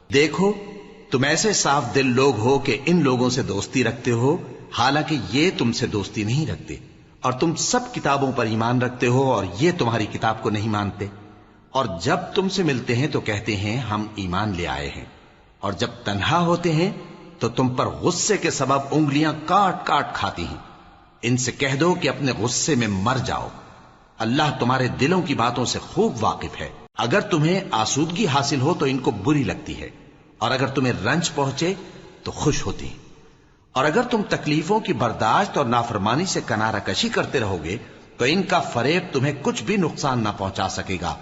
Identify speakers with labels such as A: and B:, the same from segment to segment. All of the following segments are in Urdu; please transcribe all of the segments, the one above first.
A: دیکھو تم ایسے صاف دل لوگ ہو کہ ان لوگوں سے دوستی رکھتے ہو، حالانکہ یہ تم سے دوستی نہیں رکھتے، اور تم سب کتابوں پر ایمان رکھتے ہو اور یہ تمہاری کتاب کو نہیں مانتے، اور جب تم سے ملتے ہیں تو کہتے ہیں ہم ایمان لے آئے ہیں، اور جب تنہا ہوتے ہیں تو تم پر غصے کے سبب انگلیاں کاٹ کاٹ کھاتی ہیں۔ ان سے کہہ دو کہ اپنے غصے میں مر جاؤ، اللہ تمہارے دلوں کی باتوں سے خوب واقف ہے۔ اگر تمہیں آسودگی حاصل ہو تو ان کو بری لگتی ہے، اور اگر تمہیں رنج پہنچے تو خوش ہوتی ہیں، اور اگر تم تکلیفوں کی برداشت اور نافرمانی سے کنارہ کشی کرتے رہو گے تو ان کا فریب تمہیں کچھ بھی نقصان نہ پہنچا سکے گا۔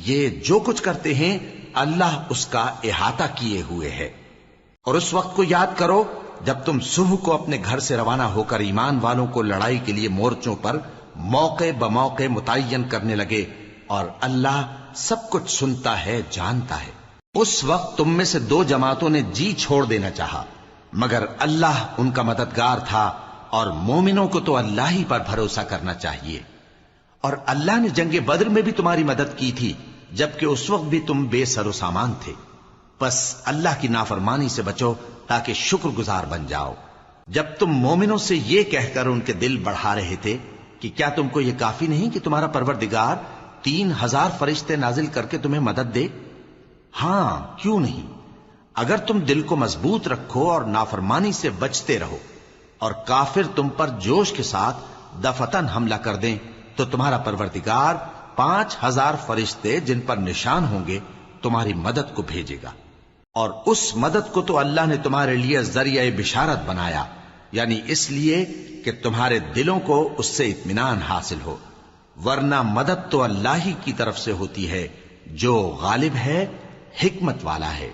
A: یہ جو کچھ کرتے ہیں اللہ اس کا احاطہ کیے ہوئے ہے۔ اور اس وقت کو یاد کرو جب تم صبح کو اپنے گھر سے روانہ ہو کر ایمان والوں کو لڑائی کے لیے مورچوں پر موقع بموقع متعین کرنے لگے، اور اللہ سب کچھ سنتا ہے، جانتا ہے۔ اس وقت تم میں سے دو جماعتوں نے جی چھوڑ دینا چاہا، مگر اللہ ان کا مددگار تھا، اور مومنوں کو تو اللہ ہی پر بھروسہ کرنا چاہیے۔ اور اللہ نے جنگ بدر میں بھی تمہاری مدد کی تھی، جبکہ اس وقت بھی تم بے سر و سامان تھے۔ بس اللہ کی نافرمانی سے بچو تاکہ شکر گزار بن جاؤ۔ جب تم مومنوں سے یہ کہہ کر ان کے دل بڑھا رہے تھے کہ کیا تم کو یہ کافی نہیں کہ تمہارا پروردگار 3000 فرشتے نازل کر کے تمہیں مدد دے؟ ہاں کیوں نہیں، اگر تم دل کو مضبوط رکھو اور نافرمانی سے بچتے رہو، اور کافر تم پر جوش کے ساتھ دفتن حملہ کر دیں تو تمہارا پروردگار 5000 فرشتے جن پر نشان ہوں گے تمہاری مدد کو بھیجے گا، اور اس مدد کو تو اللہ نے تمہارے لیے ذریعہ بشارت بنایا، یعنی اس لیے کہ تمہارے دلوں کو اس سے اطمینان حاصل ہو، ورنہ مدد تو اللہ ہی کی طرف سے ہوتی ہے جو غالب ہے، حکمت والا ہے۔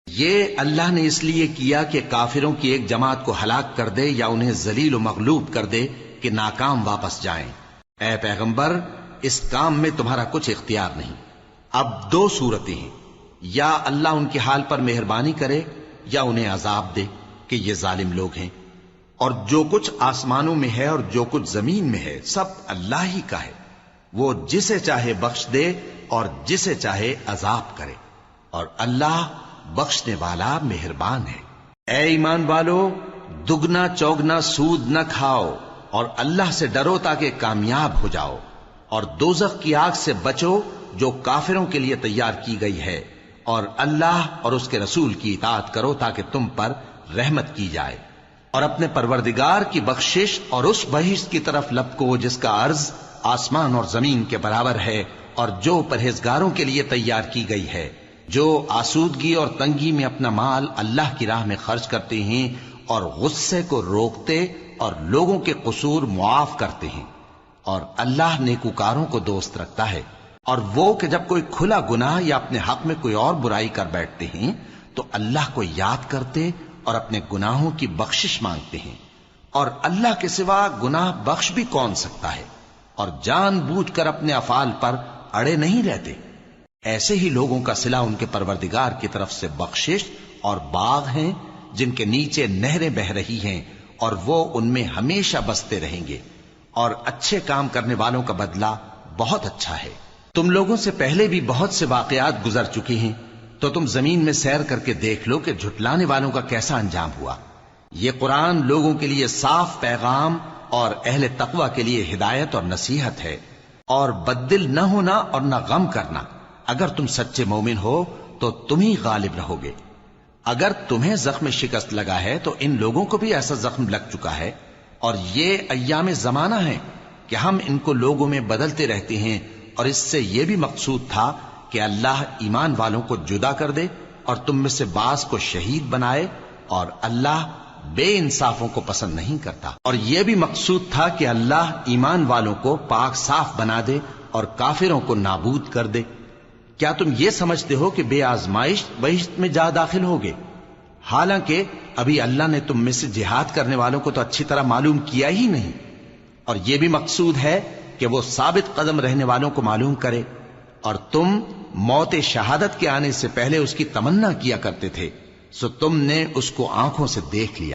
A: یہ اللہ نے اس لیے کیا کہ کافروں کی ایک جماعت کو ہلاک کر دے یا انہیں ذلیل و مغلوب کر دے کہ ناکام واپس جائیں۔ اے پیغمبر، اس کام میں تمہارا کچھ اختیار نہیں۔ اب دو صورتیں ہیں، یا اللہ ان کے حال پر مہربانی کرے یا انہیں عذاب دے کہ یہ ظالم لوگ ہیں، اور جو کچھ آسمانوں میں ہے اور جو کچھ زمین میں ہے سب اللہ ہی کا ہے، وہ جسے چاہے بخش دے اور جسے چاہے عذاب کرے، اور اللہ بخشنے والا مہربان ہے۔ اے ایمان والو، دگنا چوگنا سود نہ کھاؤ، اور اللہ سے ڈرو تاکہ کامیاب ہو جاؤ، اور دوزخ کی آگ سے بچو جو کافروں کے لیے تیار کی گئی ہے، اور اللہ اور اس کے رسول کی اطاعت کرو تاکہ تم پر رحمت کی جائے، اور اپنے پروردگار کی بخشش اور اس بہشت کی طرف لپکو جس کا عرض آسمان اور زمین کے برابر ہے، اور جو پرہیزگاروں کے لیے تیار کی گئی ہے، جو آسودگی اور تنگی میں اپنا مال اللہ کی راہ میں خرچ کرتے ہیں اور غصے کو روکتے اور لوگوں کے قصور معاف کرتے ہیں، اور اللہ نیکوکاروں کو دوست رکھتا ہے۔ اور وہ کہ جب کوئی کھلا گناہ یا اپنے حق میں کوئی اور برائی کر بیٹھتے ہیں تو اللہ کو یاد کرتے اور اپنے گناہوں کی بخشش مانگتے ہیں، اور اللہ کے سوا گناہ بخش بھی کون سکتا ہے، اور جان بوجھ کر اپنے افعال پر اڑے نہیں رہتے۔ ایسے ہی لوگوں کا صلہ ان کے پروردگار کی طرف سے بخشش اور باغ ہیں جن کے نیچے نہریں بہ رہی ہیں، اور وہ ان میں ہمیشہ بستے رہیں گے، اور اچھے کام کرنے والوں کا بدلہ بہت اچھا ہے۔ تم لوگوں سے پہلے بھی بہت سے واقعات گزر چکے ہیں، تو تم زمین میں سیر کر کے دیکھ لو کہ جھٹلانے والوں کا کیسا انجام ہوا۔ یہ قرآن لوگوں کے لیے صاف پیغام اور اہل تقوی کے لیے ہدایت اور نصیحت ہے، اور بددل نہ ہونا اور نہ غم کرنا۔ اگر تم سچے مومن ہو تو تم ہی غالب رہو گے۔ اگر تمہیں زخم شکست لگا ہے تو ان لوگوں کو بھی ایسا زخم لگ چکا ہے، اور یہ ایام زمانہ ہے کہ ہم ان کو لوگوں میں بدلتے رہتے ہیں، اور اس سے یہ بھی مقصود تھا کہ اللہ ایمان والوں کو جدا کر دے اور تم میں سے بعض کو شہید بنائے، اور اللہ بے انصافوں کو پسند نہیں کرتا۔ اور یہ بھی مقصود تھا کہ اللہ ایمان والوں کو پاک صاف بنا دے اور کافروں کو نابود کر دے۔ کیا تم یہ سمجھتے ہو کہ بے آزمائش بہشت میں جا داخل ہوگے؟ حالانکہ ابھی اللہ نے تم میں سے جہاد کرنے والوں کو تو اچھی طرح معلوم کیا ہی نہیں، اور یہ بھی مقصود ہے کہ وہ ثابت قدم رہنے والوں کو معلوم کرے، اور تم موت شہادت کے آنے سے پہلے اس کی تمنا کیا کرتے تھے، سو تم نے اس کو آنکھوں سے دیکھ لیا۔